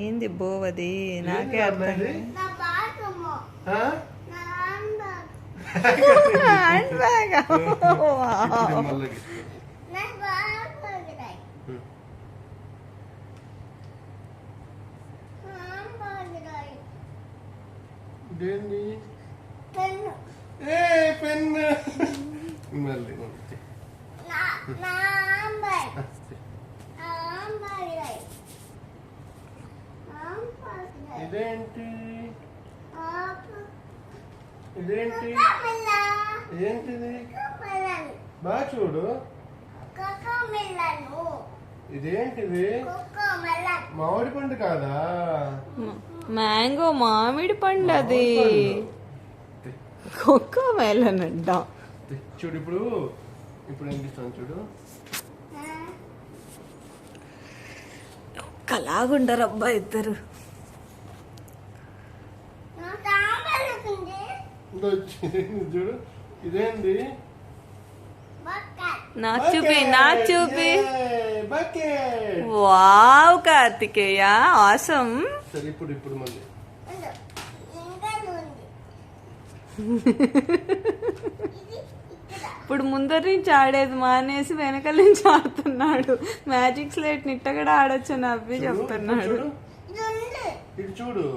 ఏంది బోవది నాకే అర్థం హ్యాండ్ బ్యాగ్. పెన్ మళ్ళీ ఇదేంటి ఇదేంటి ఏంటిది బాగా చూడు. ఇదేంటిది మామిడి పండు కాదా? మ్యాంగో మామిడి పండు అది. కోకో మెలన్ అంట. చూడు ఇప్పుడు ఇప్పుడు ఏం చేస్తాను చూడు. ఒక్కలాగుంటారు అబ్బా ఇద్దరు. చూడు ఇదేంది? నా చూపి. Wow Karthikeya awesome. సరే ఇప్పుడు మళ్ళీ ఇప్పుడు ముందర నుంచి ఆడేది మానేసి వెనకాల నుంచి ఆడుతున్నాడు. మ్యాజిక్ స్లేట్ నిట్ట కూడా ఆడొచ్చు అని అవి చెప్తున్నాడు. ఇటు చూడు.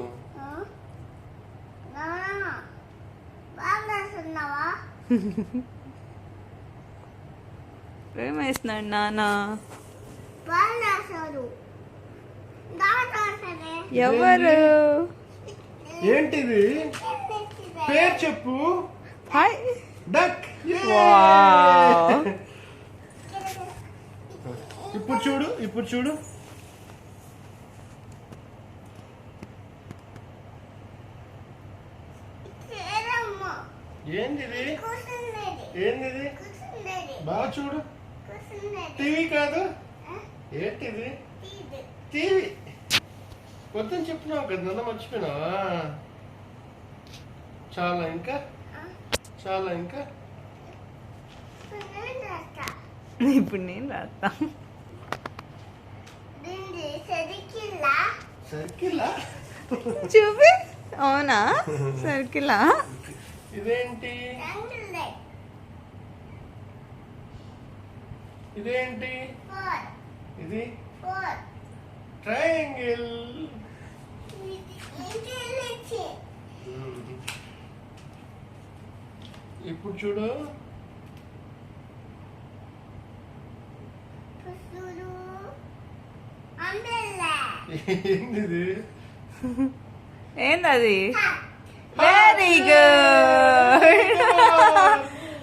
ఏమేస్తున్నాడు నాన్న? ఎవరు? ఏంటిది? పేరు చెప్పు. Hi duck. ఇప్పుడు చూడు. ఏంటిది? బాగా చూడు. టీవీ కాదు. ఏంటిది? టీవీ. పొద్దున్న చెప్పినావు కదా, నన్ను మర్చిపోయినావా? చాలా ఇంకా ఇప్పుడు నేను రాస్తా. సర్కిలా? చూపి. అవునా సర్కిలా? ఇదేంటి? ఇది ట్రయాంగిల్. ఇప్పుడు చూడు. ఏంటిది? ఏందది? Very good.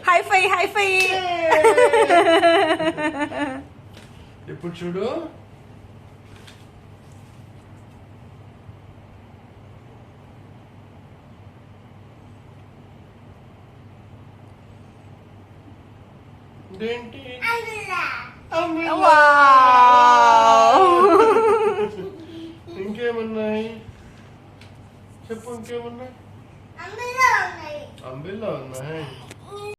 హైఫై. ఇప్పుడు చూడు. ఇదేంటి? ఇంకేమున్నాయి చెప్పు. ఇంకేమున్నాయి? అంబిల్లా ఉన్నాయి.